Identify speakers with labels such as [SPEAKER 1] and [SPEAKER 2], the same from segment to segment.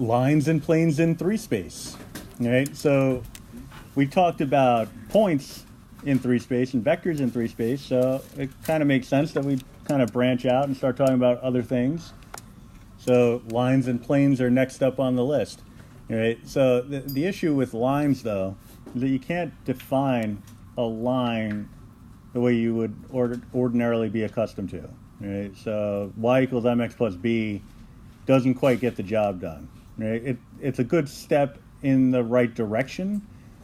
[SPEAKER 1] lines and planes in 3 space. Right? So we talked about points in 3 space and vectors in 3 space, so it kind of makes sense that we kind of branch out and start talking about other things. So lines and planes are next up on the list. Right? So the issue with lines, though, is that you can't define a line the way you would ordinarily be accustomed to. Right? So y equals mx plus b doesn't quite get the job done. Right? It's a good step in the right direction,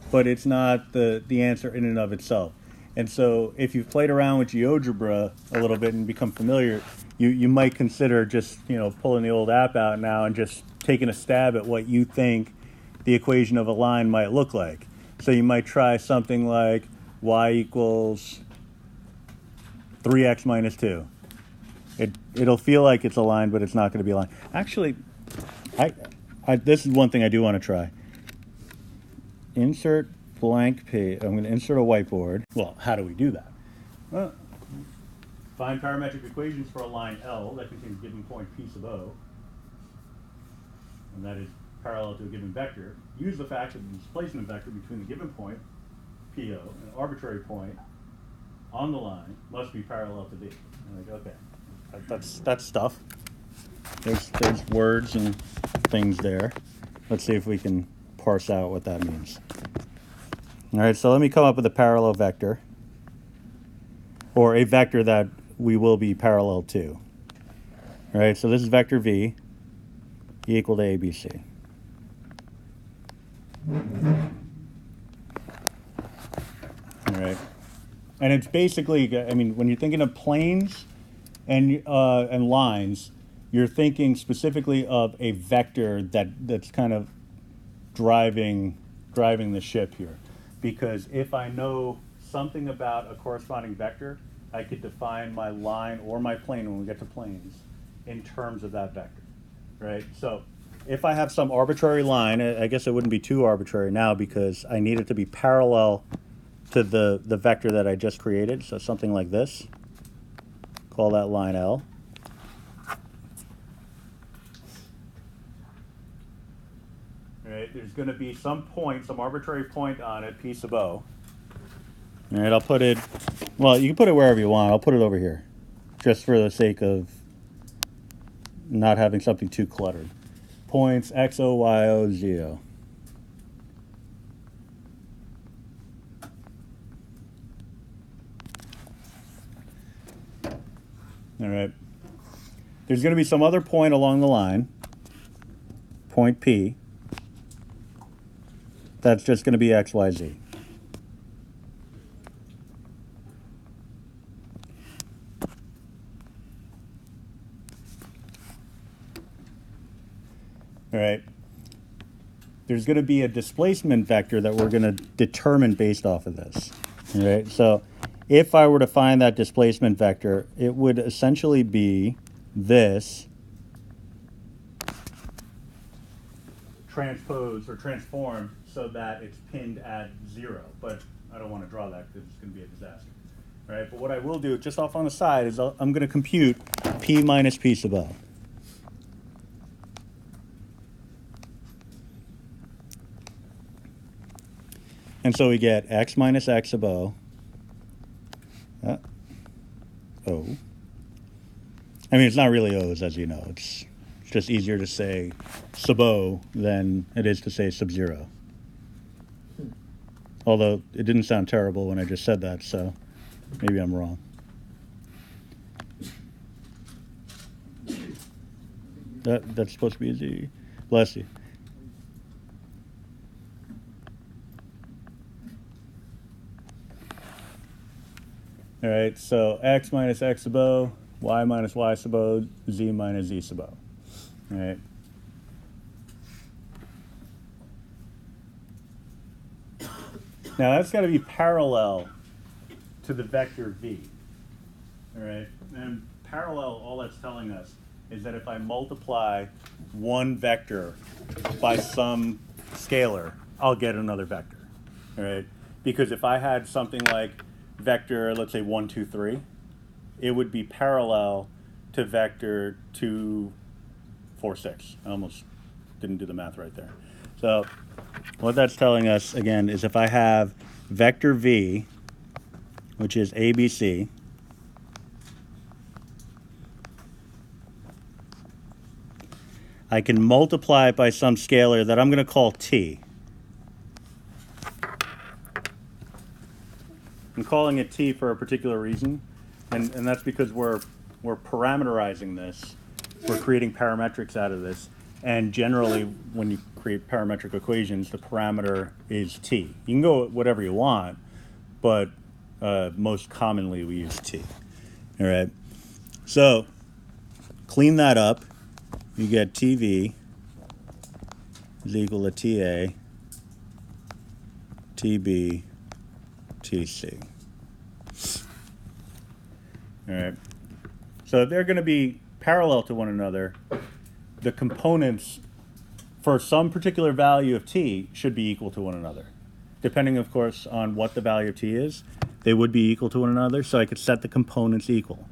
[SPEAKER 1] but it's not the answer in and of itself. And so if you've played around with GeoGebra a little bit and become familiar, you might consider just, pulling the old app out now and just taking a stab at what you think the equation of a line might look like. So you might try something like y equals 3x minus 2. It'll feel like it's a line, but it's not going to be a line. Actually, this is one thing I do want to try. Insert blank page. I'm going to insert a whiteboard. Well, how do we do that? Well, find parametric equations for a line L that contains a given point P sub O, and that is parallel to a given vector. Use the fact that the displacement vector between the given point, PO, and an arbitrary point on the line must be parallel to B. I'm like, okay, that's stuff. There's words and things there. Let's see if we can parse out what that means. All right, so let me come up with a parallel vector, or a vector that we will be parallel to. All right, so this is vector V equal to ABC. All right, and it's basically, when you're thinking of planes and lines, you're thinking specifically of a vector that's kind of driving the ship here. Because if I know something about a corresponding vector, I could define my line or my plane when we get to planes in terms of that vector, right? So if I have some arbitrary line, I guess it wouldn't be too arbitrary now because I need it to be parallel to the vector that I just created. So something like this, call that line L. Right, there's going to be some point, some arbitrary point on it, P sub O. All right, I'll put it, well, you can put it wherever you want. I'll put it over here, just for the sake of not having something too cluttered. Points X, O, Y, O, Z, O. All right. There's going to be some other point along the line, point P. That's just going to be X, Y, Z. All right. There's going to be a displacement vector that we're going to determine based off of this. All right. So if I were to find that displacement vector, it would essentially be this transposed or transformed so that it's pinned at 0. But I don't want to draw that because it's going to be a disaster. All right. But what I will do just off on the side is I'm going to compute P minus P sub O. And so we get X minus X sub O. O. It's not really O's, as you know. It's just easier to say sub O than it is to say sub 0. Although it didn't sound terrible when I just said that, so maybe I'm wrong. That's supposed to be a Z. Bless you. All right, so X minus X sub O, Y minus Y sub O, Z minus Z sub O. All right. Now that's got to be parallel to the vector V. All right, and parallel, all that's telling us is that if I multiply one vector by some scalar, I'll get another vector. All right, because if I had something like vector, let's say 1, 2, 3, it would be parallel to vector 2, 4, 6. I almost didn't do the math right there. So what that's telling us, again, is if I have vector v, which is ABC, I can multiply it by some scalar that I'm going to call t. I'm calling it t for a particular reason, and that's because we're parameterizing this. We're creating parametrics out of this. And generally, when you create parametric equations, the parameter is t. You can go whatever you want, but most commonly we use t. All right. So clean that up. You get TV is equal to TA, TB, TC. All right. So they're going to be parallel to one another. The components for some particular value of t should be equal to one another. Depending, of course, on what the value of t is, they would be equal to one another, so I could set the components equal.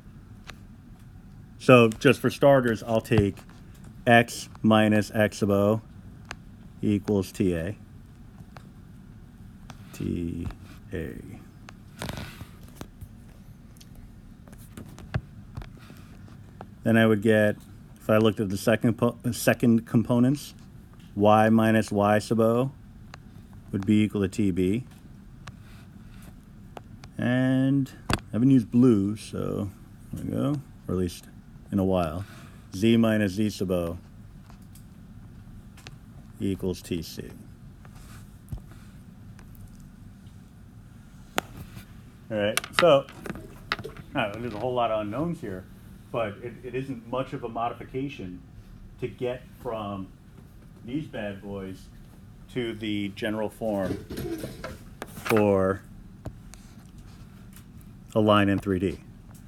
[SPEAKER 1] So just for starters, I'll take x minus x sub o equals TA. TA. Then I would get, if I looked at the second components, y minus y sub o would be equal to TB. And I haven't used blue, so there we go, or at least in a while. Z minus Z sub o equals TC. All right, so there's a whole lot of unknowns here, but it isn't much of a modification to get from these bad boys to the general form for a line in 3D.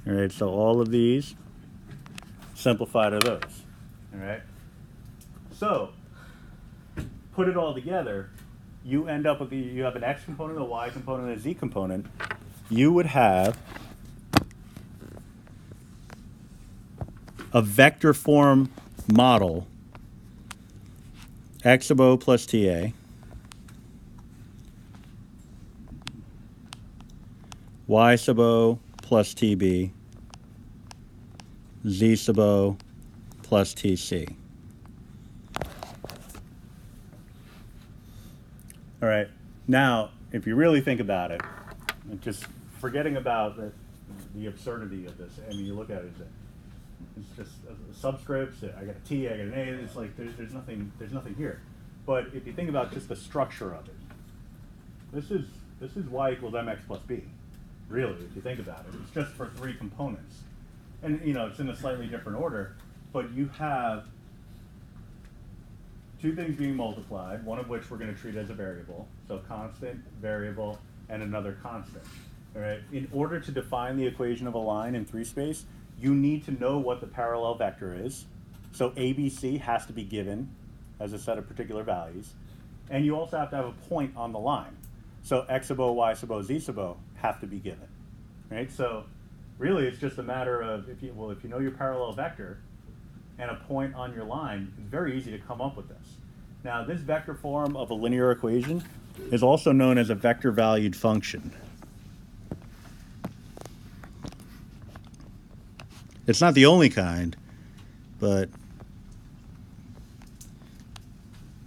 [SPEAKER 1] All right, so all of these simplify to those. All right, so put it all together, you end up with you have an x component, a y component, and a z component. You would have a vector form model, x sub o plus ta, y sub o plus tb, z sub o plus tc. All right, now if you really think about it, and just forgetting about the absurdity of this, I mean, you look at it, it's just subscripts. I got a T, I got an A. It's like there's nothing here. But if you think about just the structure of it, this is y equals mx plus b. Really, if you think about it, it's just for three components, and it's in a slightly different order. But you have two things being multiplied, one of which we're going to treat as a variable. So constant, variable, and another constant. All right. In order to define the equation of a line in 3 space, you need to know what the parallel vector is. So ABC has to be given as a set of particular values. And you also have to have a point on the line. So x sub o, y sub o, z sub o have to be given. Right? So really it's just a matter of, if you know your parallel vector and a point on your line, it's very easy to come up with this. Now this vector form of a linear equation is also known as a vector valued function. It's not the only kind, but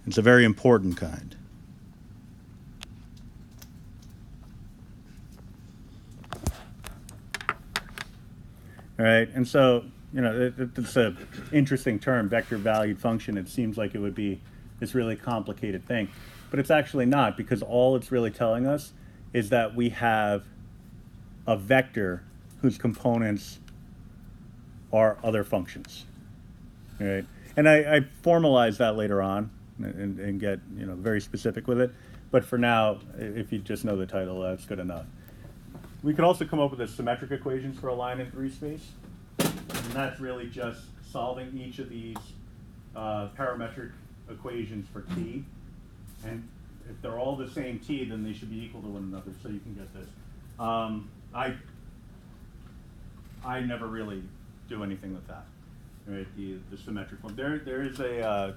[SPEAKER 1] it's a very important kind. All right, and so, it's an interesting term, vector valued function. It seems like it would be this really complicated thing, but it's actually not, because all it's really telling us is that we have a vector whose components are other functions. All right, and I formalize that later on and get very specific with it. But for now, if you just know the title, that's good enough. We could also come up with a symmetric equations for a line in 3 space, and that's really just solving each of these parametric equations for t. And if they're all the same t, then they should be equal to one another. So you can get this. I never really do anything with that, right? The symmetric one. There is a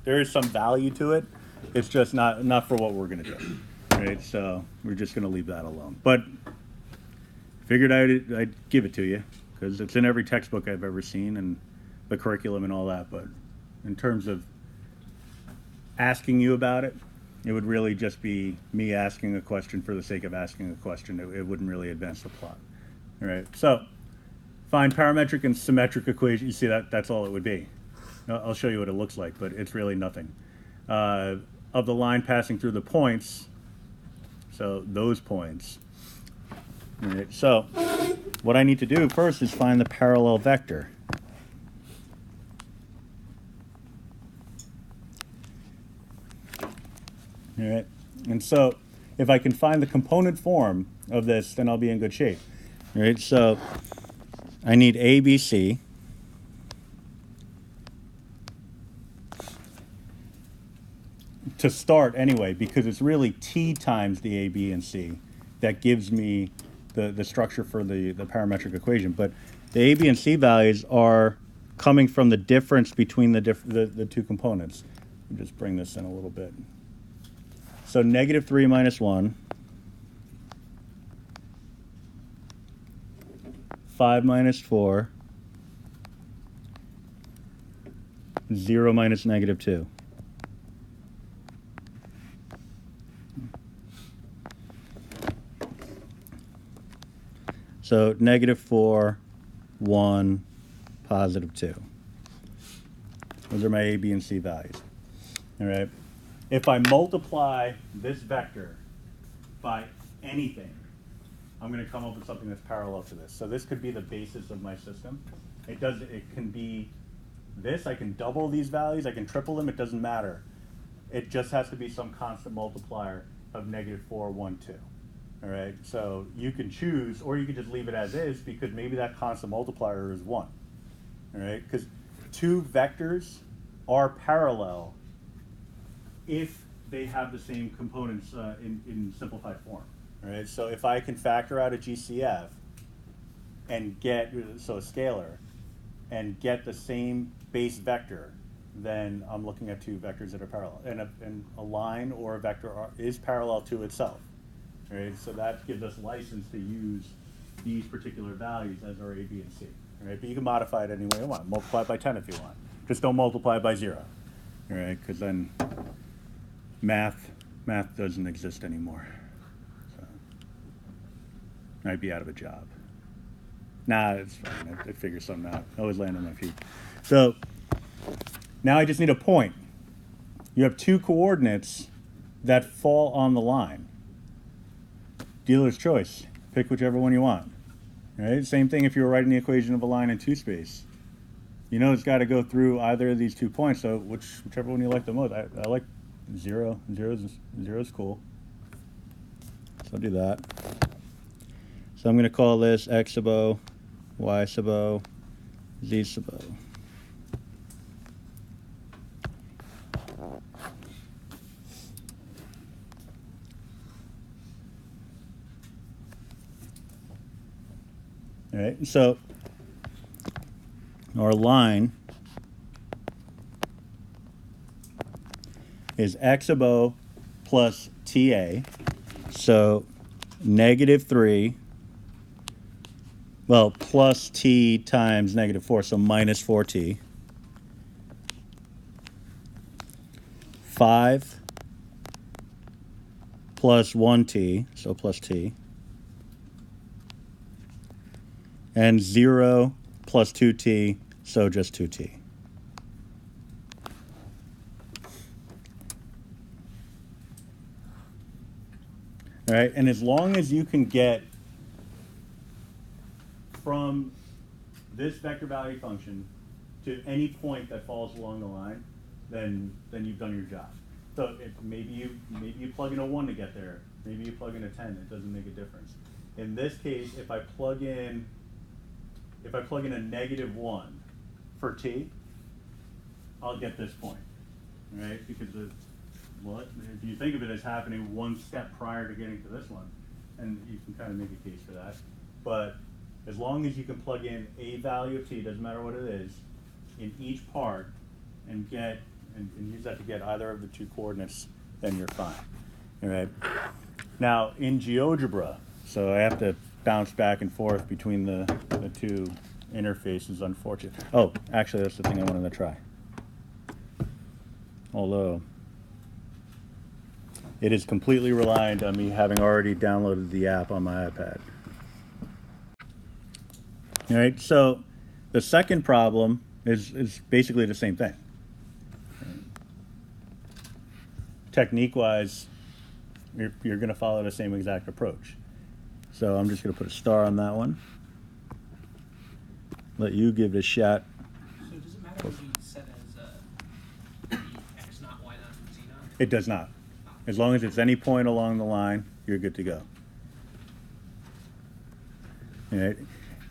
[SPEAKER 1] there is some value to it. It's just not for what we're going to do, right? So we're just going to leave that alone. But figured I'd give it to you because it's in every textbook I've ever seen and the curriculum and all that. But in terms of asking you about it, it would really just be me asking a question for the sake of asking a question. It wouldn't really advance the plot. All right, so find parametric and symmetric equation. You see that's all it would be. I'll show you what it looks like, but it's really nothing. Of the line passing through the points, so those points. All right, so what I need to do first is find the parallel vector. All right, and so if I can find the component form of this, then I'll be in good shape. All right, so I need A, B, C. To start anyway, because it's really T times the A, B, and C that gives me the structure for the parametric equation. But the A, B, and C values are coming from the difference between the two components. Let me just bring this in a little bit. So -3 minus 1, 5 minus 4, 0 minus -2. So -4, 1, +2. Those are my A, B, and C values. All right. If I multiply this vector by anything, I'm going to come up with something that's parallel to this. So this could be the basis of my system. It can be this. I can double these values. I can triple them. It doesn't matter. It just has to be some constant multiplier of -4, 1, 2. All right. So you can choose, or you can just leave it as is, because maybe that constant multiplier is 1. All right. Because two vectors are parallel if they have the same components in simplified form. All right, so if I can factor out a GCF and get, so a scalar, and get the same base vector, then I'm looking at two vectors that are parallel. And a line or a vector is parallel to itself. All right, so that gives us license to use these particular values as our A, B, and C. All right, but you can modify it any way you want. Multiply it by 10 if you want. Just don't multiply it by 0. All right, because then math doesn't exist anymore. So I'd be out of a job. Nah, it's fine. I'd figure something out. I always land on my feet. So now I just need a point. You have two coordinates that fall on the line. Dealer's choice. Pick whichever one you want. All right? Same thing if you were writing the equation of a line in 2-space. You know it's got to go through either of these 2 points, so whichever one you like the most. I like 0. 0 is cool. So I'll do that. So I'm going to call this X sub O, Y sub O, Z sub O. All right, so our line is X sub O plus TA, so -3, well, plus T times -4, so minus 4T. 5 plus 1T, so plus T. And 0 plus 2T, so just 2T. All right, and as long as you can get from this vector value function to any point that falls along the line, then you've done your job. So maybe you plug in a 1 to get there. Maybe you plug in a 10. It doesn't make a difference. In this case, if I plug in a -1 for t, I'll get this point, right? Because if you think of it as happening one step prior to getting to this one, and you can kind of make a case for that. But as long as you can plug in a value of t, doesn't matter what it is, in each part, and and use that to get either of the two coordinates, then you're fine. All right. Now in GeoGebra, so I have to bounce back and forth between the two interfaces, unfortunately. Oh, actually, that's the thing I wanted to try. Although it is completely reliant on me having already downloaded the app on my iPad. All right, so the second problem is basically the same thing. Technique-wise, you're going to follow the same exact approach. So I'm just going to put a star on that one. Let you give it a shot.
[SPEAKER 2] So does it matter what you set as x naught, y naught, and z naught?
[SPEAKER 1] It does not. As long as it's any point along the line, you're good to go. All right.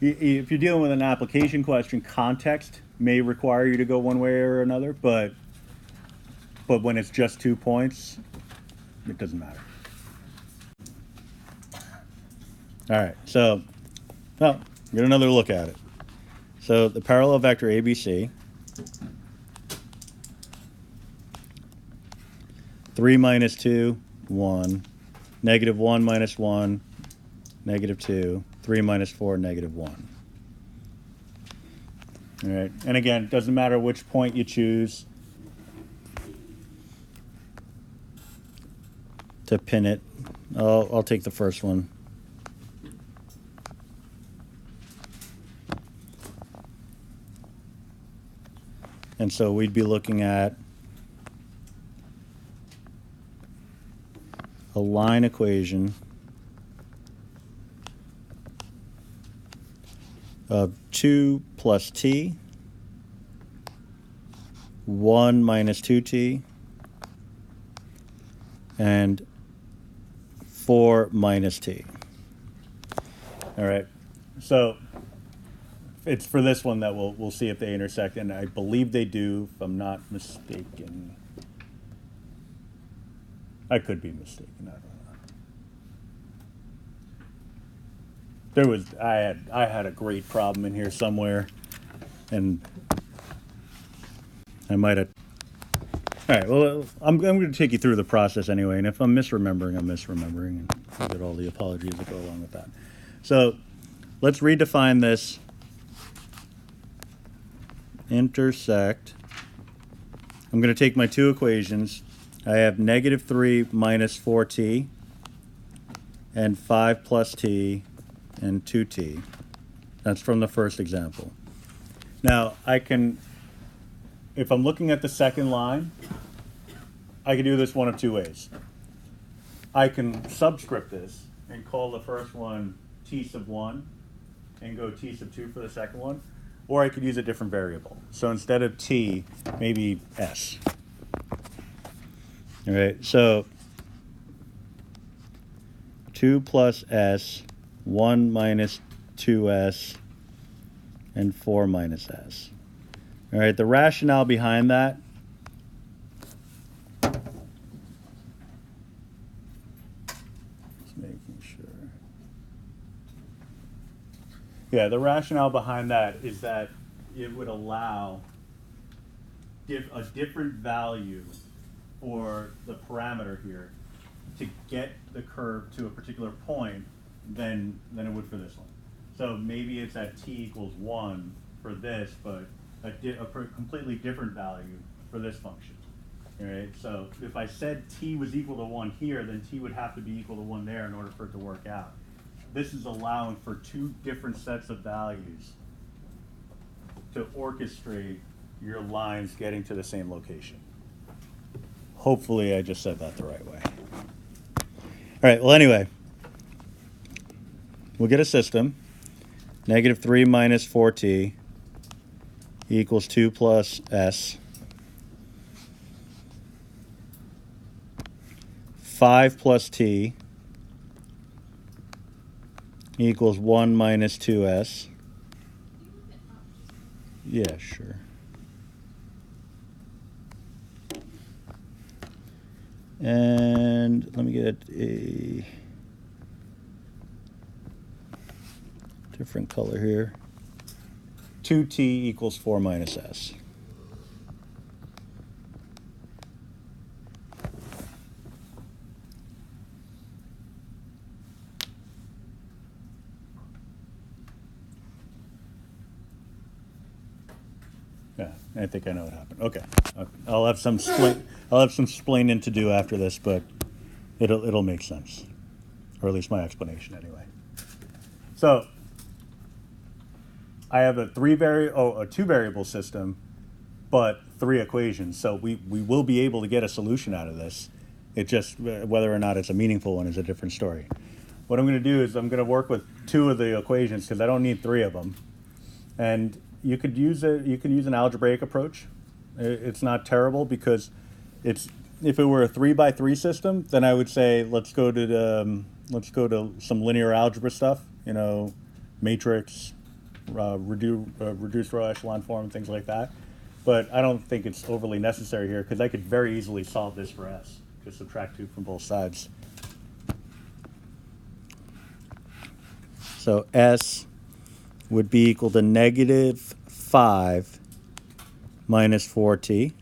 [SPEAKER 1] If you're dealing with an application question, context may require you to go one way or another, but when it's just 2 points, it doesn't matter. All right, so, well, get another look at it. So the parallel vector ABC, 3 minus 2, 1, negative 1 minus 1, negative 2, 3 minus 4, negative 1. All right, and again, it doesn't matter which point you choose to pin it. I'll take the first one. And so we'd be looking at a line equation of 2 plus t, 1 minus 2t, and 4 minus t. All right, so it's for this one that we'll see if they intersect, and I believe they do, if I'm not mistaken. I could be mistaken, I don't know. I had a great problem in here somewhere, and I might have. All right, well, I'm going to take you through the process anyway, and if I'm misremembering, I'm misremembering, and I'll get all the apologies that go along with that. So let's redefine this. Intersect. I'm going to take my two equations. I have negative 3 minus 4t and 5 plus t and 2t. That's from the first example. Now, I can, if I'm looking at the second line, I can do this one of two ways. I can subscript this and call the first one t sub 1 and go t sub 2 for the second one. Or I could use a different variable. So instead of t, maybe s. All right, so 2 plus s, 1 minus 2s, and 4 minus s. All right, the rationale behind that, just making sure. Yeah, the rationale behind that is that it would allow a different value for the parameter here to get the curve to a particular point than it would for this one. So maybe it's at t equals 1 for this, but a completely different value for this function. All right, so if I said t was equal to 1 here, then t would have to be equal to 1 there in order for it to work out. This is allowing for two different sets of values to orchestrate your lines getting to the same location. Hopefully I just said that the right way. All right, well anyway, we'll get a system. Negative 3 minus 4t equals 2 plus s. 5 plus t equals 1 minus 2s. Yeah, sure. And let me get a different color here. 2t equals 4 minus s. I think I know what happened. Okay. I'll have some explaining to do after this, but it'll make sense, or at least my explanation anyway. So I have a two variable system, but 3 equations. So we will be able to get a solution out of this. It just whether or not it's a meaningful one is a different story. What I'm going to do is I'm going to work with 2 of the equations because I don't need 3 of them. And you could use an algebraic approach. It's not terrible because if it were a 3x3 system, then I would say let's go to some linear algebra stuff. You know, matrix, reduced row echelon form, things like that. But I don't think it's overly necessary here because I could very easily solve this for S. Just subtract 2 from both sides. So S would be equal to -5 minus 4t.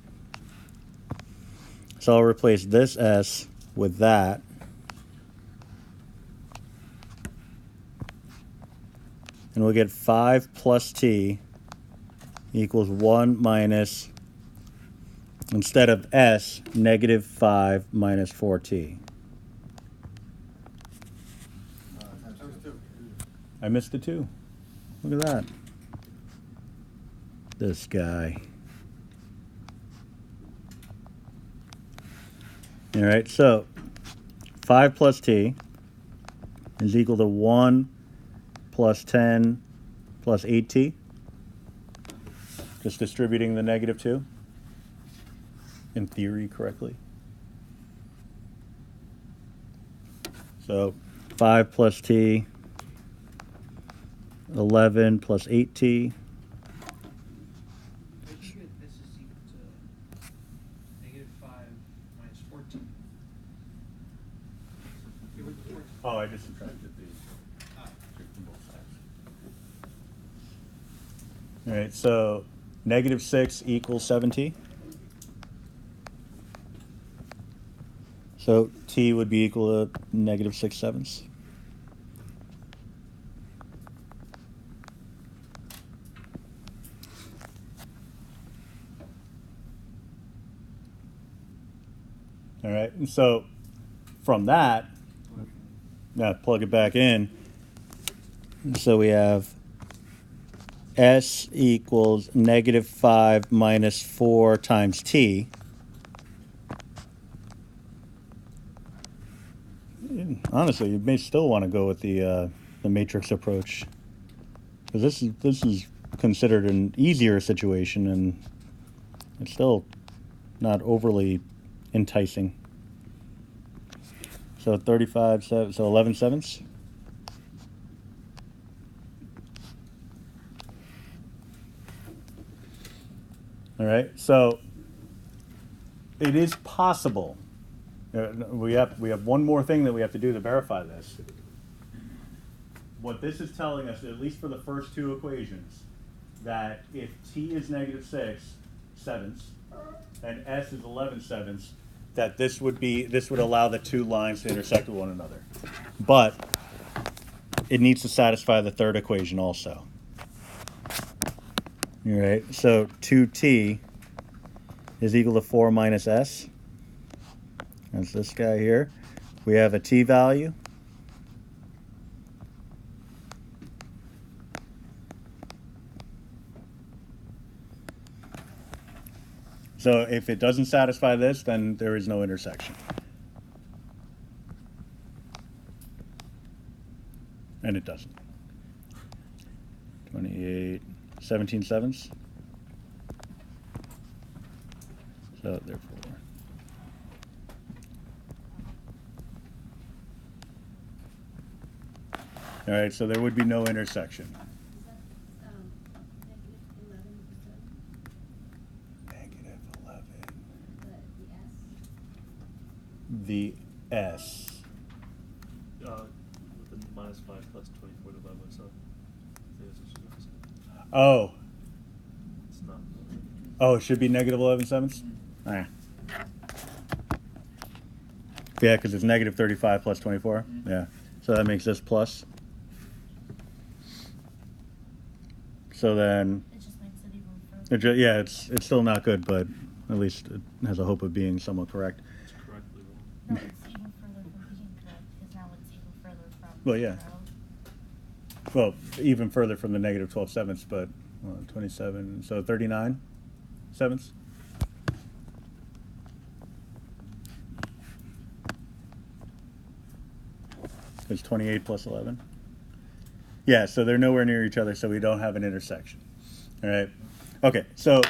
[SPEAKER 1] So I'll replace this S with that. And we'll get 5 plus t equals 1 minus, instead of S, -5 minus 4t. I missed the 2. Look at that. This guy. All right, so 5 plus t is equal to 1 plus 10 plus 8t. Just distributing the -2 in theory correctly. So 5 plus t, 11 plus 8t.
[SPEAKER 2] This is equal to -5 minus 14.
[SPEAKER 1] Oh, I just subtracted the 2 from both sides. All right, so -6 equals 7t. So t would be equal to -6/7. All right, and so from that, now plug it back in. So we have S equals -5 minus 4 times t. Honestly, you may still want to go with the matrix approach, because this is considered an easier situation, and it's still not overly enticing. So 35, so 11/7. All right, so it is possible. We have one more thing that we have to do to verify this. What this is telling us, at least for the first 2 equations, that if t is -6/7 and s is 11/7, that this would allow the 2 lines to intersect with one another. But it needs to satisfy the 3rd equation also. All right, so 2t is equal to 4 minus s. That's this guy here. We have a t value. So if it doesn't satisfy this, then there is no intersection. And it doesn't. 28, 17/7. So therefore, all right, so there would be no intersection. The S.
[SPEAKER 3] With the -5 plus 24 divided by 7.
[SPEAKER 1] Oh.
[SPEAKER 3] It's not.
[SPEAKER 1] Oh, it should be -11/7. Ah. Yeah, because it's -35 plus 24. Yeah. So that makes this plus. So then
[SPEAKER 4] It just makes it even
[SPEAKER 1] Yeah, it's still not good, but at least it has a hope of being somewhat correct.
[SPEAKER 3] It's correctly wrong.
[SPEAKER 4] No, it's even further from being correct, because now it's even further from
[SPEAKER 1] Well, yeah.
[SPEAKER 4] 0.
[SPEAKER 1] Well, even further from the negative 12 sevenths, but 27, so 39 sevenths. It's 28 plus 11. Yeah, so they're nowhere near each other, so we don't have an intersection. All right. Okay, so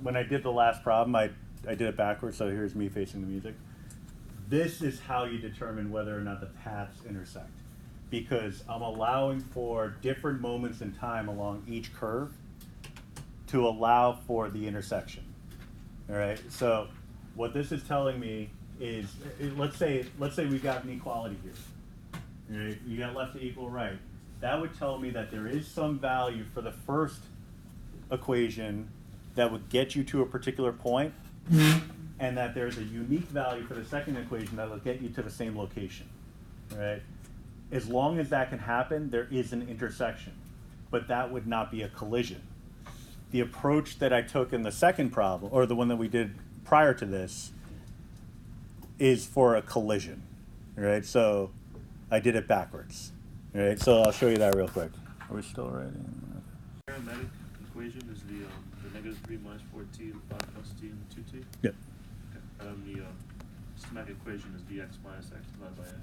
[SPEAKER 1] when I did the last problem, I did it backwards, so here's me facing the music. This is how you determine whether or not the paths intersect, because I'm allowing for different moments in time along each curve to allow for the intersection. All right, so what this is telling me is, let's say we got an equality here. All right, you got left to equal right. That would tell me that there is some value for the first equation that would get you to a particular point, and that there's a unique value for the second equation that will get you to the same location. All right? As long as that can happen, there is an intersection, but that would not be a collision. The approach that I took in the second problem, or the one that we did prior to this, is for a collision. All right? So I did it backwards. All right, so I'll show you that real quick. Are we still writing?
[SPEAKER 3] Arithmetic equation is the negative 3 minus 4t, 5 plus t, and 2t.
[SPEAKER 1] Yep.
[SPEAKER 3] Okay. The systematic equation is dx minus x divided by a.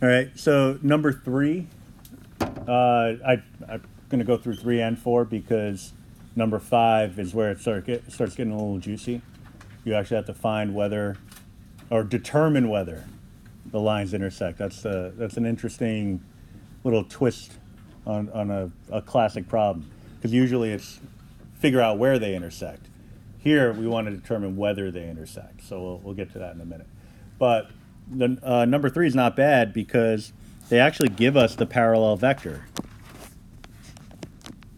[SPEAKER 1] All right, so number 3, I'm going to go through 3 and 4 because number 5 is where it starts getting a little juicy. You actually have to find whether, or determine whether the lines intersect. That's an interesting little twist on a classic problem, because usually it's figure out where they intersect. Here we want to determine whether they intersect, so we'll get to that in a minute. But the number 3 is not bad because they actually give us the parallel vector.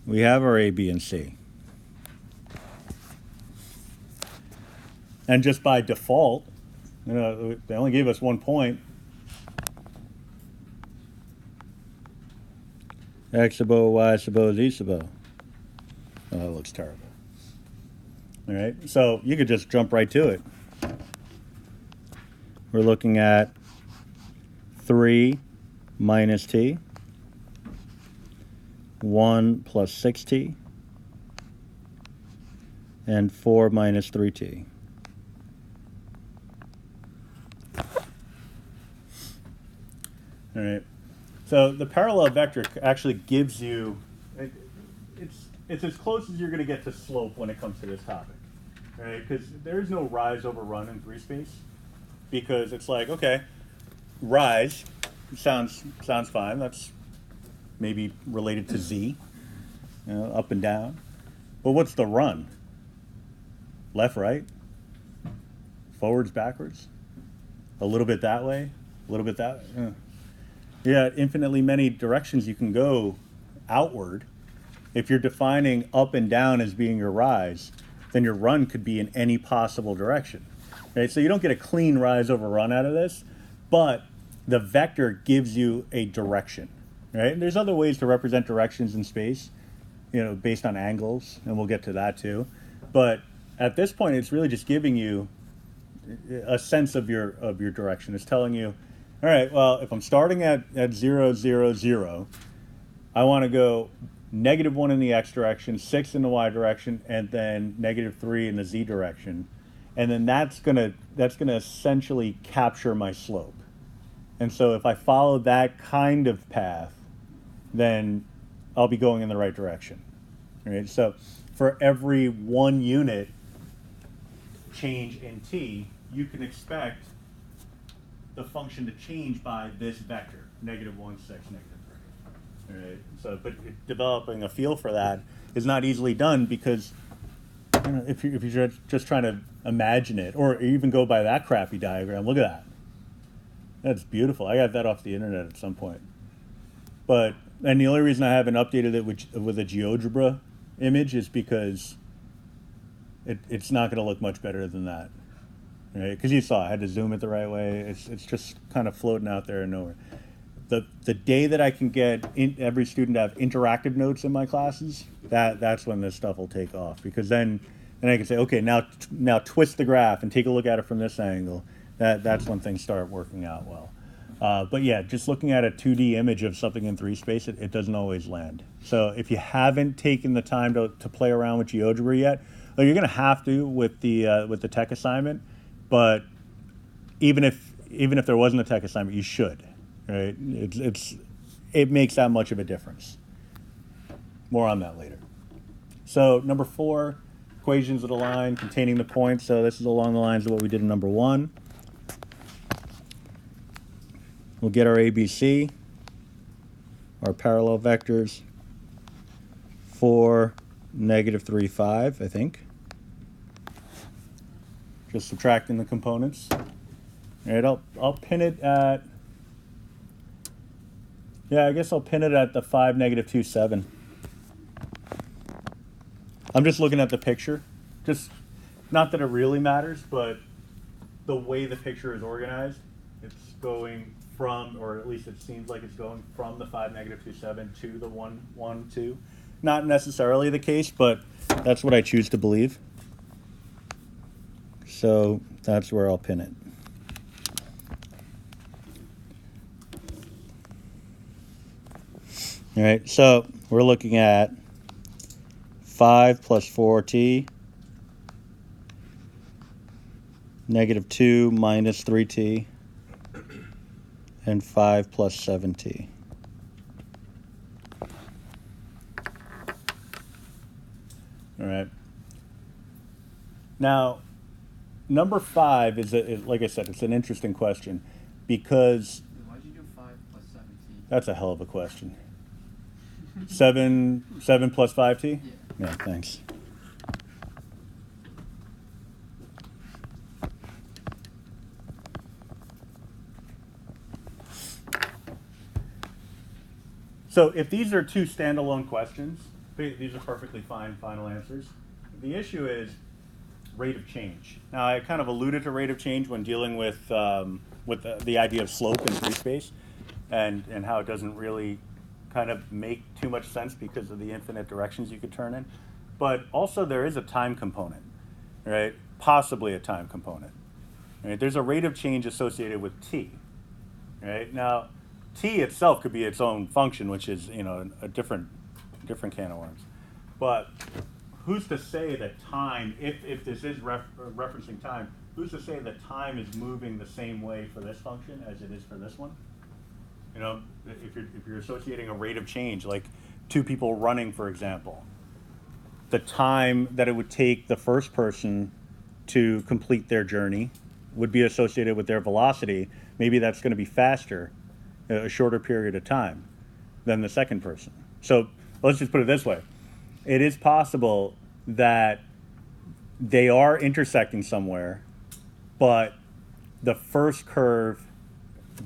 [SPEAKER 1] We have our A, B, and C. And just by default, you know, they only gave us 1 point. X sub O, Y sub O, Z sub O. Oh, that looks terrible. All right, so you could just jump right to it. We're looking at 3 minus t, 1 plus 6t, and 4 minus 3t. All right, so the parallel vector actually gives you, it's as close as you're going to get to slope when it comes to this topic, right? Because there is no rise over run in 3 space, because it's like, okay, rise sounds fine. That's maybe related to z, you know, up and down. But what's the run? Left, right, forwards, backwards, a little bit that way, a little bit that. Yeah, infinitely many directions you can go outward. If you're defining up and down as being your rise, then your run could be in any possible direction. Right? So you don't get a clean rise over run out of this, but the vector gives you a direction. Right? And there's other ways to represent directions in space, you know, based on angles, and we'll get to that too. But at this point, it's really just giving you a sense of your direction. It's telling you, all right, well, if I'm starting at 0, 0, 0, I want to go -1 in the x direction, 6 in the y direction, and then -3 in the z direction. And then that's gonna essentially capture my slope. And so if I follow that kind of path, then I'll be going in the right direction. All right? So for every 1 unit change in t, you can expect the function to change by this vector, -1, 6, -3. All right? So, but developing a feel for that is not easily done because, you know, if you're just trying to imagine it, or even go by that crappy diagram, look at that. That's beautiful. I got that off the internet at some point. And the only reason I haven't updated it with a Geogebra image is because it's not going to look much better than that. Right? Because you saw I had to zoom it the right way. It's just kind of floating out there in nowhere. the day that I can get every student to have interactive notes in my classes, that's when this stuff will take off, because then I can say, okay, now twist the graph and take a look at it from this angle. That's when things start working out well. But yeah, just looking at a 2D image of something in 3 space, it doesn't always land. So if you haven't taken the time to play around with Geogebra yet, well, you're going to have to with the tech assignment. But even if there wasn't a tech assignment, you should. Right? It makes that much of a difference. More on that later. So number 4, equations of the line containing the points. So this is along the lines of what we did in number 1. We'll get our ABC, our parallel vectors, 4, -3, 5, I think. Just subtracting the components. All right, I'll pin it at, yeah, I guess I'll pin it at the 5, -2, 7. I'm just looking at the picture. Just, not that it really matters, but the way the picture is organized, it's going from, or at least it seems like it's going from the 5, -2, 7 to the 1, 1, 2. Not necessarily the case, but that's what I choose to believe. So that's where I'll pin it. All right, so we're looking at 5 plus 4t, -2 minus 3t, and 5 plus 7t. All right. Now, number 5 is like I said, it's an interesting question because
[SPEAKER 5] why'd you do 5 plus 7t?
[SPEAKER 1] That's a hell of a question. 7 plus 5t? Yeah, thanks. So if these are 2 standalone questions, these are perfectly fine final answers. The issue is rate of change. Now, I kind of alluded to rate of change when dealing with the idea of slope in 3 space and how it doesn't really kind of make too much sense because of the infinite directions you could turn in. But also there is a time component, right? Possibly a time component. Right? There's a rate of change associated with t. Right? Now, t itself could be its own function, which is, you know, a different can of worms. But who's to say that time, if this is referencing time, who's to say that time is moving the same way for this function as it is for this one? You know, if you're associating a rate of change, like 2 people running, for example, the time that it would take the first person to complete their journey would be associated with their velocity. Maybe that's going to be faster, a shorter period of time than the second person. So let's just put it this way. It is possible that they are intersecting somewhere, but the first curve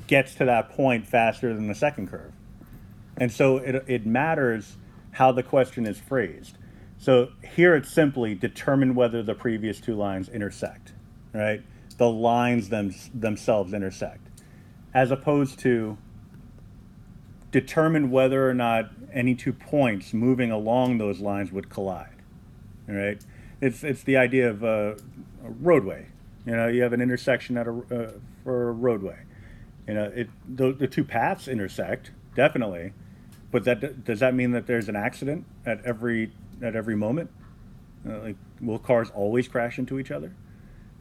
[SPEAKER 1] gets to that point faster than the second curve. And so it matters how the question is phrased. So here it's simply determine whether the previous 2 lines intersect, right? The lines themselves intersect, as opposed to determine whether or not any 2 points moving along those lines would collide, right? It's the idea of a roadway. You know, you have an intersection for a roadway. You know, the 2 paths intersect, definitely, but does that mean that there's an accident at every moment? Like, will cars always crash into each other?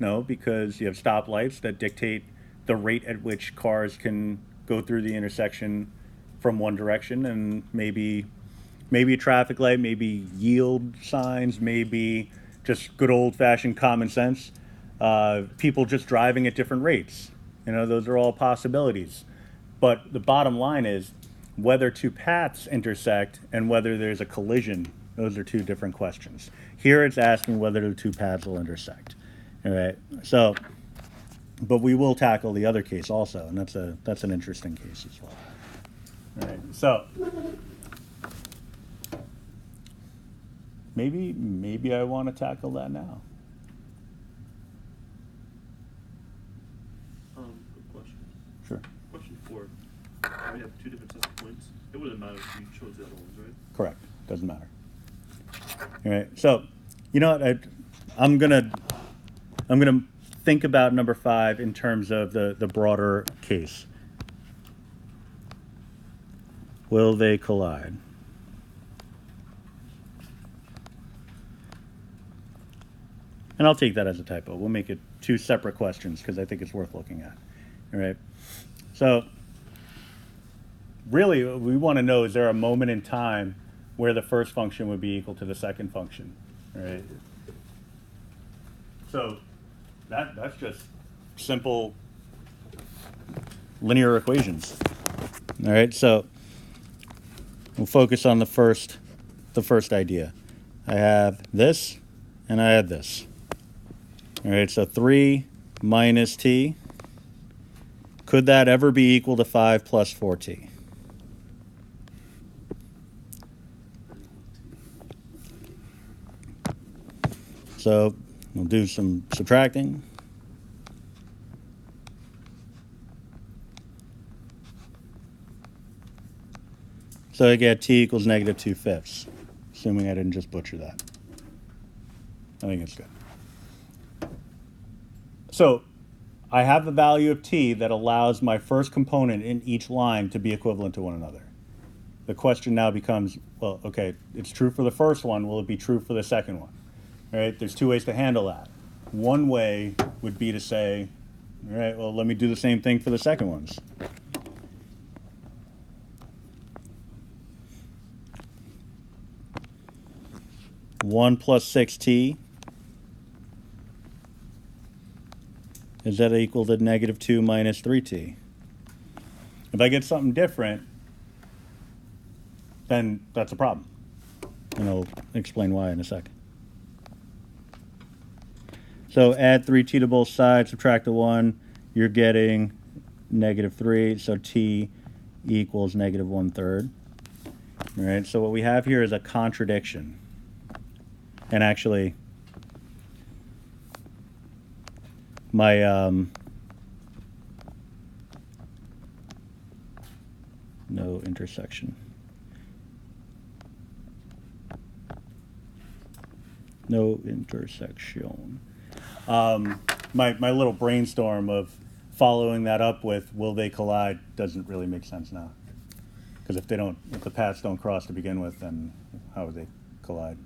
[SPEAKER 1] No, because you have stoplights that dictate the rate at which cars can go through the intersection from one direction, and maybe a traffic light, maybe yield signs, maybe just good old-fashioned common sense. People just driving at different rates. You know, those are all possibilities. But the bottom line is whether 2 paths intersect and whether there's a collision. Those are 2 different questions. Here it's asking whether the 2 paths will intersect. All right. So, but we will tackle the other case also, and that's an interesting case as well. All right. So maybe I want to tackle that now.
[SPEAKER 3] Good question.
[SPEAKER 1] Sure.
[SPEAKER 3] Question 4. We have the other ones, right?
[SPEAKER 1] Correct. Doesn't matter. All right. So, you know what? I'm gonna think about number 5 in terms of the broader case. Will they collide? And I'll take that as a typo. We'll make it 2 separate questions because I think it's worth looking at. All right. So really what we want to know, is there a moment in time where the first function would be equal to the second function? All right. So that's just simple linear equations. All right. So we'll focus on the first idea. I have this and I have this. All right, so 3 minus t. Could that ever be equal to 5 plus 4t? So we'll do some subtracting. So I get t equals negative 2/5, assuming I didn't just butcher that. I think it's good. So I have the value of t that allows my first component in each line to be equivalent to one another. The question now becomes, well, okay, it's true for the first one. Will it be true for the second one? All right, there's 2 ways to handle that. One way would be to say, all right, well, let me do the same thing for the second ones. One plus 6t. Is that equal to negative 2 minus 3t? If I get something different, then that's a problem. And I'll explain why in a second. So add 3t to both sides, subtract the 1, you're getting negative 3, so t equals negative 1/3. All right, so what we have here is a contradiction. And actually, my no intersection. No intersection. My little brainstorm of following that up with will they collide doesn't really make sense now. Because if the paths don't cross to begin with, then how would they collide?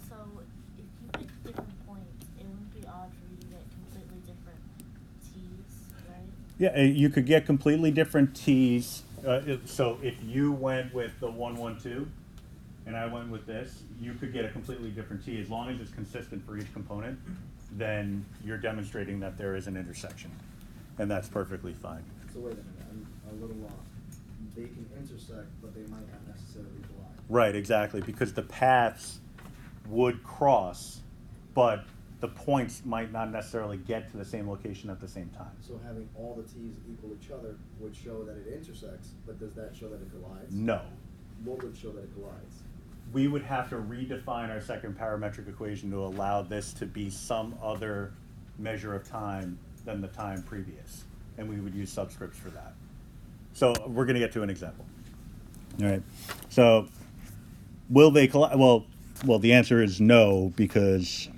[SPEAKER 4] So if you pick different points, it wouldn't be odd for you to get completely different t's, right?
[SPEAKER 1] Yeah, you could get completely different t's. So if you went with the 1, 1, 2, and I went with this, you could get a completely different t. As long as it's consistent for each component, then you're demonstrating that there is an intersection. And that's perfectly fine.
[SPEAKER 6] So wait a minute, I'm a little lost. They can intersect, but they might not necessarily collide.
[SPEAKER 1] Right, exactly, because the paths would cross, but the points might not necessarily get to the same location at the same time.
[SPEAKER 6] So having all the t's equal each other would show that it intersects, but does that show that it collides?
[SPEAKER 1] No.
[SPEAKER 6] What would show that it collides?
[SPEAKER 1] We would have to redefine our second parametric equation to allow this to be some other measure of time than the time previous. And we would use subscripts for that. So we're going to get to an example. All right. So will they collide? Well, the answer is no, because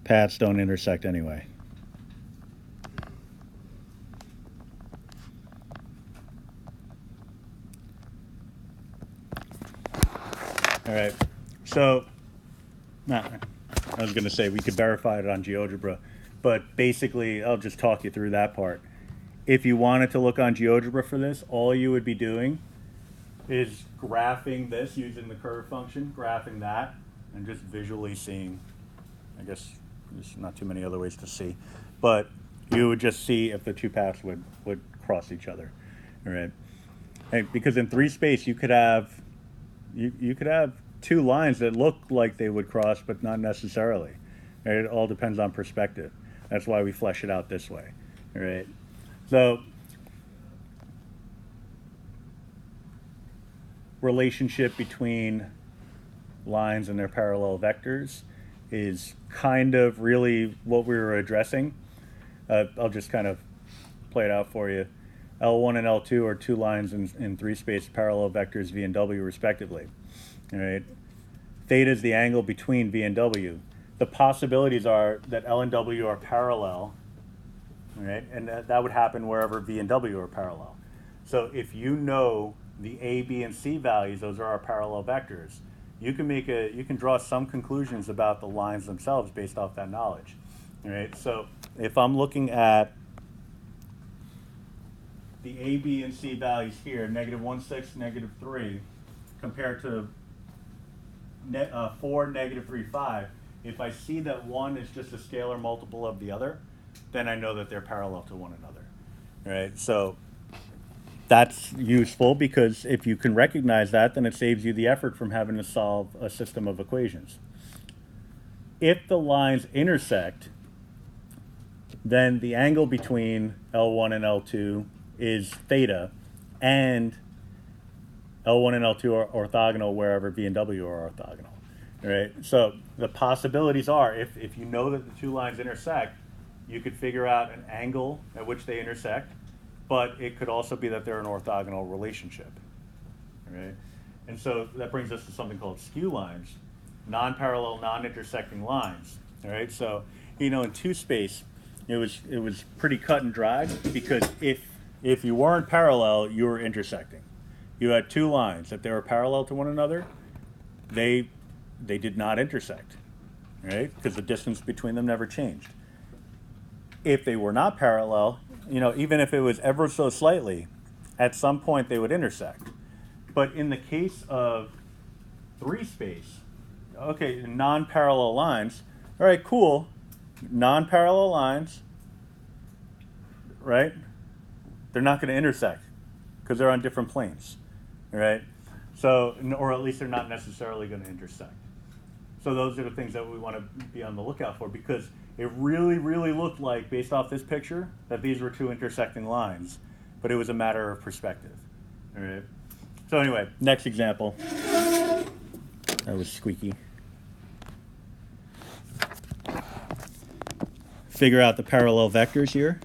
[SPEAKER 1] paths don't intersect anyway. All right, so I was going to say we could verify it on Geogebra, but basically I'll just talk you through that part. If you wanted to look on Geogebra for this, all you would be doing is graphing this using the curve function, graphing that, and just visually seeing. I guess there's not too many other ways to see, but you would just see if the 2 paths would cross each other. All right, and because in 3 space you could have you could have 2 lines that look like they would cross, but not necessarily. Right? It all depends on perspective. That's why we flesh it out this way. All right. So relationship between lines and their parallel vectors is kind of really what we were addressing. I'll just kind of play it out for you. L1 and L2 are two lines in three-space parallel vectors V and W respectively. All right. Theta is the angle between V and W. The possibilities are that L and W are parallel, right? And that would happen wherever V and W are parallel. So if you know the A, B, and C values, those are our parallel vectors. You can draw some conclusions about the lines themselves based off that knowledge. All right. So if I'm looking at the A, B, and C values here, -1, 6, -3, compared to 4, -3, 5, if I see that one is just a scalar multiple of the other, then I know that they're parallel to one another. All right. So that's useful because if you can recognize that, then it saves you the effort from having to solve a system of equations. If the lines intersect, then the angle between L1 and L2 is theta, and L1 and L2 are orthogonal wherever V and W are orthogonal. All right? So the possibilities are, if you know that the two lines intersect, you could figure out an angle at which they intersect, but it could also be that they're an orthogonal relationship. All right? And so that brings us to something called skew lines, non-parallel, non-intersecting lines. All right? So, you know, in two-space, it was pretty cut and dried, because if you weren't parallel, you were intersecting. You had two lines. If they were parallel to one another, they did not intersect, right? Because the distance between them never changed. If they were not parallel, you know, even if it was ever so slightly, at some point they would intersect. But in the case of three-space, okay, non-parallel lines, all right, cool. Non-parallel lines, right? They're not going to intersect because they're on different planes, right? So, or at least they're not necessarily going to intersect. So those are the things that we want to be on the lookout for, because it really, really looked like, based off this picture, that these were two intersecting lines, but it was a matter of perspective. All right. So anyway, next example. That was squeaky. Figure out the parallel vectors here.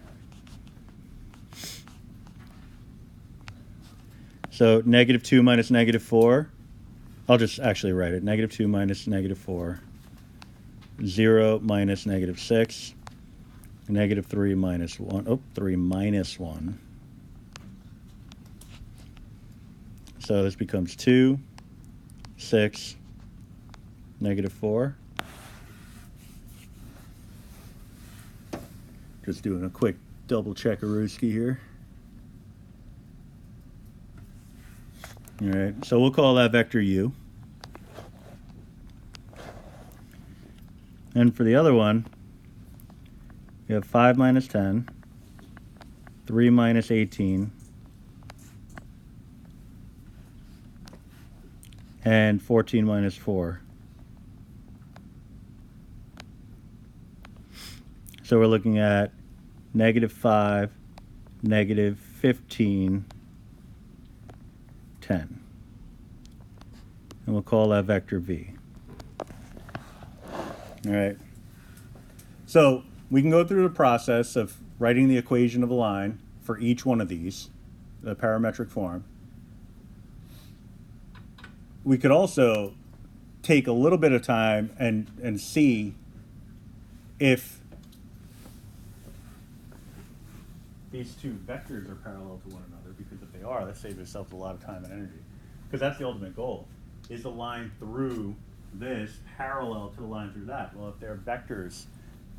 [SPEAKER 1] So -2 minus -4. I'll just actually write it. -2 minus -4. 0 minus -6. -3 minus 1. Oh, 3 minus 1. So this becomes 2, 6, -4. Just doing a quick double checkarooski here. All right, so we'll call that vector u. And for the other one, we have 5 minus 10, 3 minus 18, and 14 minus 4. So we're looking at -5, -15, 10. And we'll call that vector v. All right. So we can go through the process of writing the equation of a line for each one of these, the parametric form. We could also take a little bit of time and see if these two vectors are parallel to one another, because if they are, that saves yourself a lot of time and energy. Because that's the ultimate goal, is the line through this parallel to the line through that. Well, if their vectors,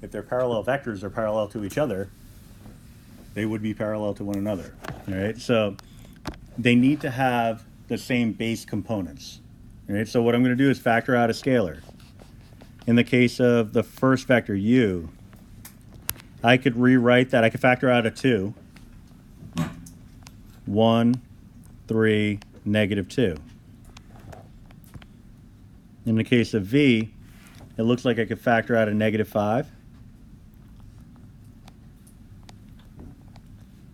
[SPEAKER 1] if their parallel vectors are parallel to each other, they would be parallel to one another. All right, so they need to have the same base components. All right, so what I'm going to do is factor out a scalar. In the case of the first vector u, I could rewrite that. I could factor out a 2. 1, 3, -2. In the case of v, it looks like I could factor out a -5.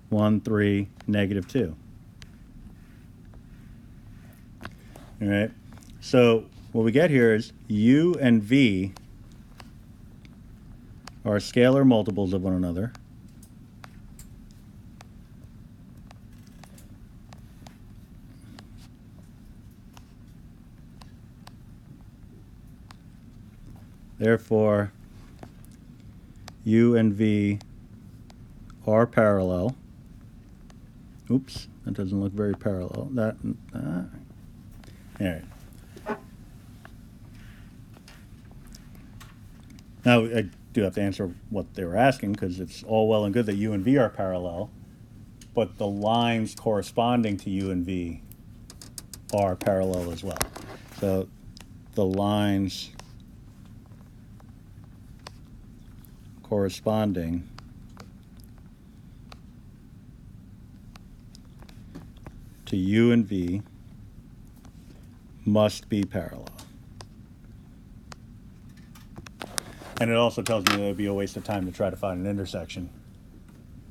[SPEAKER 1] 1, 3, -2. All right. So what we get here is u and v are scalar multiples of one another. Therefore, U and V are parallel. Oops, that doesn't look very parallel. All right. Now, I do have to answer what they were asking, because it's all well and good that U and V are parallel, but the lines corresponding to U and V are parallel as well. So the lines corresponding to U and V must be parallel. And it also tells me that it would be a waste of time to try to find an intersection,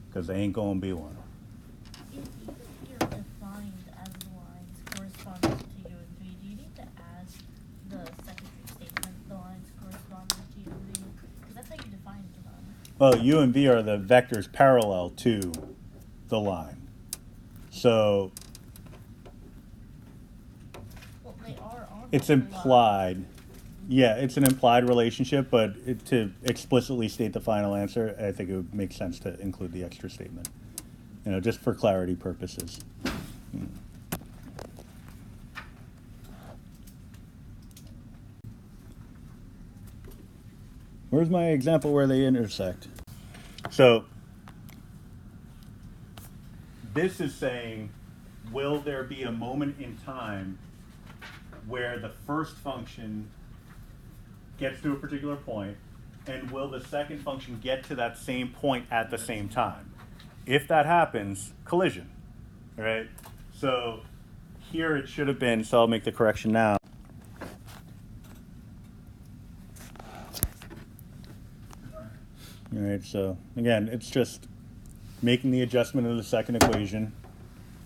[SPEAKER 1] because they ain't going to be one.
[SPEAKER 4] If you're defined as lines corresponding to U and V, do you need to add the secondary statement, the lines corresponding to U and V? Because that's how you define them.
[SPEAKER 1] Well, U and V are the vectors parallel to the line. So
[SPEAKER 4] Well, they are on
[SPEAKER 1] it's
[SPEAKER 4] the line.
[SPEAKER 1] implied. Yeah, it's an implied relationship, but to explicitly state the final answer, I think it would make sense to include the extra statement, just for clarity purposes. Where's my example where they intersect? So this is saying, will there be a moment in time where the first function gets to a particular point, and will the second function get to that same point at the same time? If that happens, collision, right? So here it should have been, so I'll make the correction now. All right, so again, it's just making the adjustment of the second equation,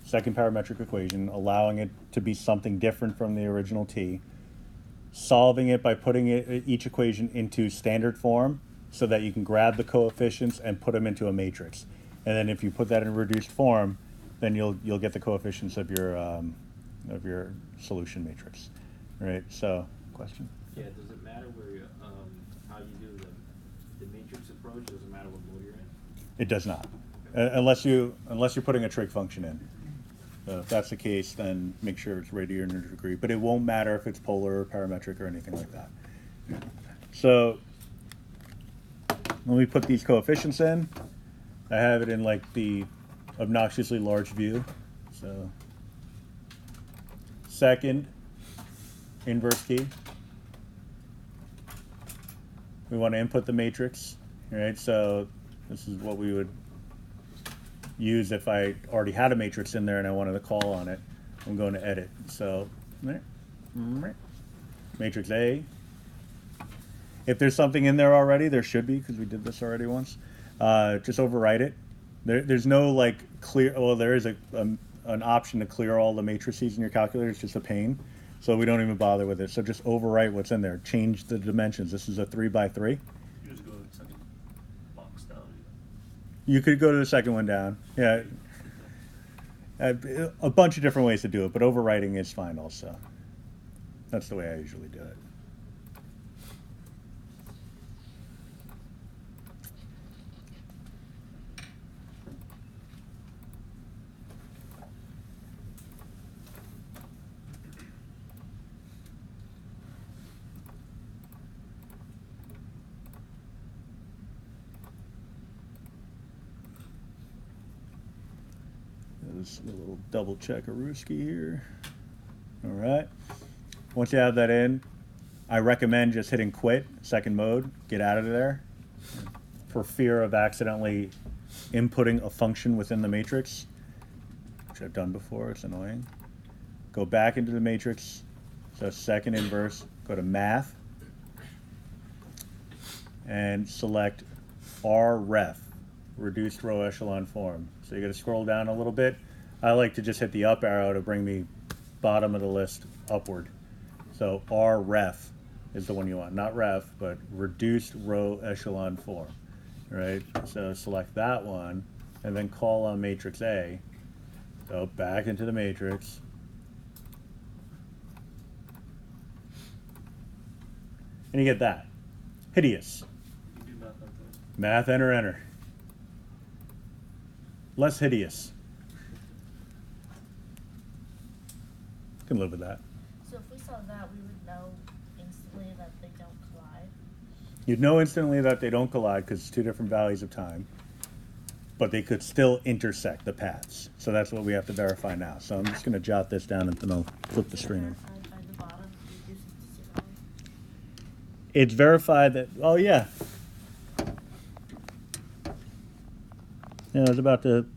[SPEAKER 1] second parametric equation, allowing it to be something different from the original t, solving it by putting each equation into standard form so that you can grab the coefficients and put them into a matrix. And then if you put that in reduced form, then you'll get the coefficients of your solution matrix. Right? So, question?
[SPEAKER 7] Yeah, does it matter where you, how you do the matrix approach? Does it matter what mode you're in?
[SPEAKER 1] It does not, unless you're putting a trig function in. If that's the case, then make sure it's radian or degree. But it won't matter if it's polar or parametric or anything like that. So when we put these coefficients in, I have it in like the obnoxiously large view. So second inverse key. We want to input the matrix. All right, so this is what we would use if I already had a matrix in there and I wanted to call on it. I'm going to edit. So matrix A. If there's something in there already, there should be, because we did this already once. Just overwrite it. There's no like clear. Well, there is an option to clear all the matrices in your calculator. It's just a pain, so we don't even bother with it. So just overwrite what's in there. Change the dimensions. This is a 3 by 3.
[SPEAKER 3] You just go to the second box down.
[SPEAKER 1] You could go to the second one down. Yeah, a bunch of different ways to do it, but overwriting is fine also. That's the way I usually do it. There's a little double check a Ruski here. All right. Once you have that in, I recommend just hitting quit, second mode, get out of there, for fear of accidentally inputting a function within the matrix, which I've done before. It's annoying. Go back into the matrix. So second inverse, go to math, and select RREF, reduced row echelon form. So you got to scroll down a little bit. I like to just hit the up arrow to bring the bottom of the list upward. So RREF is the one you want, not ref, but reduced row echelon form. Right? So select that one, and then call on matrix A. Go back into the matrix. And you get that. Hideous.
[SPEAKER 3] You do math like that.
[SPEAKER 1] Math, enter, enter. Less hideous. Can live with that.
[SPEAKER 4] So if we saw that, we would know instantly that they don't collide.
[SPEAKER 1] You'd know instantly that they don't collide because it's two different values of time, but they could still intersect the paths. So that's what we have to verify now. So I'm just going to jot this down and then I'll flip the screen.
[SPEAKER 4] Verified by the bottom, reduce it to 0.
[SPEAKER 1] It's verified that, oh yeah. Yeah, I was about to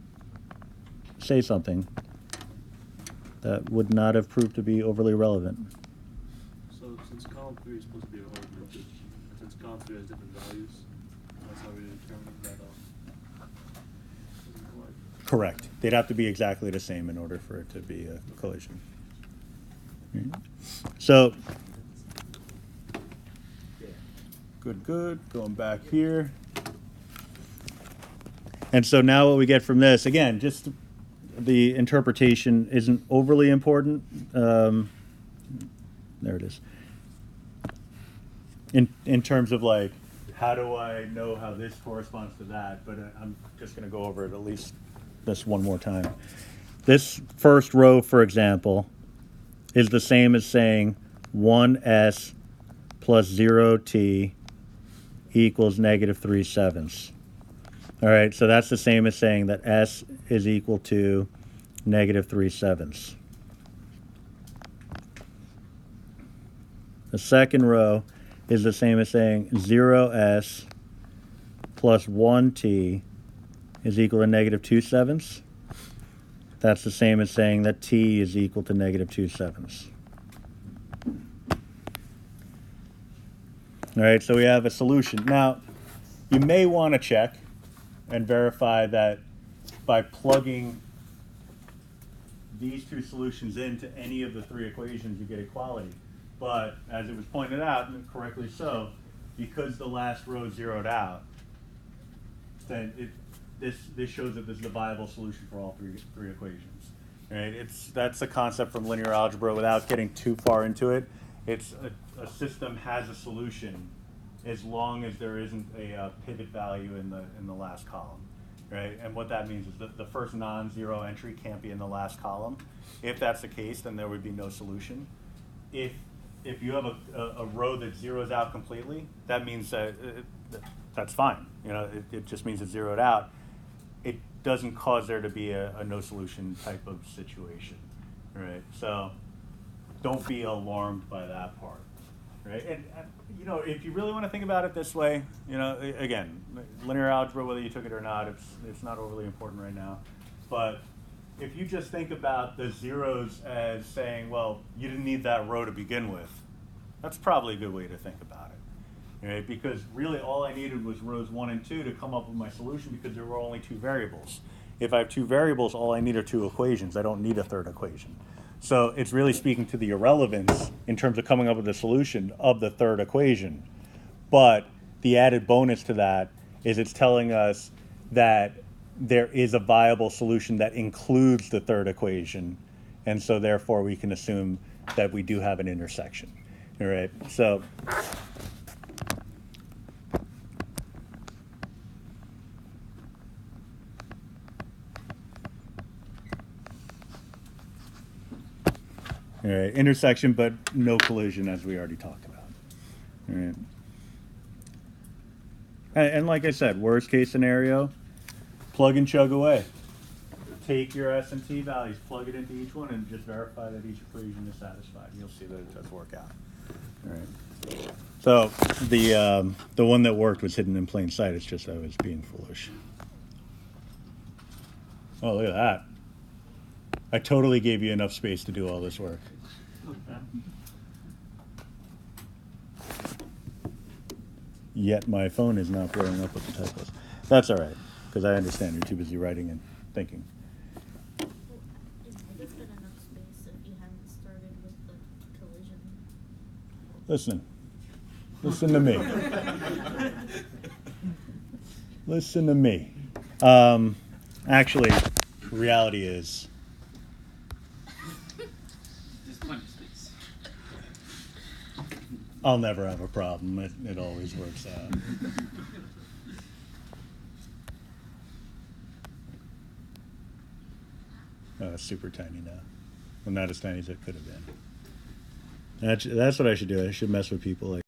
[SPEAKER 1] say something that would not have proved to be overly relevant.
[SPEAKER 3] So since column 3 is supposed to be augmented, since column 3 has different values, that's how we determine that doesn't collide.
[SPEAKER 1] Correct. They'd have to be exactly the same in order for it to be a collision. So, good, good. Going back here. And so now what we get from this, again, just the interpretation isn't overly important. There it is. In terms of like, how do I know how this corresponds to that? But I'm just going to go over it at least this one more time. This first row, for example, is the same as saying 1s plus 0t equals negative 3/7. All right, so that's the same as saying that s is equal to negative 3/7. The second row is the same as saying 0s plus 1t is equal to negative 2/7. That's the same as saying that t is equal to negative 2/7. All right, so we have a solution. Now, you may want to check and verify that by plugging these two solutions into any of the three equations, you get equality. But as it was pointed out, and correctly so, because the last row is zeroed out, then this shows that this is a viable solution for all three equations. Right? That's a concept from linear algebra. Without getting too far into it, it's a system has a solution as long as there isn't a pivot value in the last column, right? And what that means is that the first non-zero entry can't be in the last column. If that's the case, then there would be no solution. If you have a row that zeroes out completely, that means that that's fine. You know, it just means it's zeroed out. It doesn't cause there to be a no solution type of situation, right? So don't be alarmed by that part. Right? And you know, if you really want to think about it this way, you know, again, linear algebra, whether you took it or not, it's not overly important right now. But if you just think about the zeros as saying, well, you didn't need that row to begin with, that's probably a good way to think about it. Right? Because really all I needed was rows 1 and 2 to come up with my solution because there were only two variables. If I have two variables, all I need are two equations. I don't need a third equation. So it's really speaking to the irrelevance in terms of coming up with a solution of the third equation. But the added bonus to that is it's telling us that there is a viable solution that includes the third equation. And so therefore we can assume that we do have an intersection. All right, so all right, intersection, but no collision, as we already talked about. All right. And like I said, worst case scenario, plug and chug away. Take your S and T values, plug it into each one, and just verify that each equation is satisfied. You'll see that it does work out. All right. So the one that worked was hidden in plain sight. It's just I was being foolish. Oh, look at that. I totally gave you enough space to do all this work. Yet my phone is not blowing up with the typos. That's all right, because I understand you're too busy writing and thinking.
[SPEAKER 4] Well, it would have been enough space if you hadn't started with the collision.
[SPEAKER 1] Listen to me. Listen to me. Actually, reality is,
[SPEAKER 5] Just plenty of space.
[SPEAKER 1] I'll never have a problem. It always works out. It's super tiny now. Well, not as tiny as it could have been. That's what I should do. I should mess with people like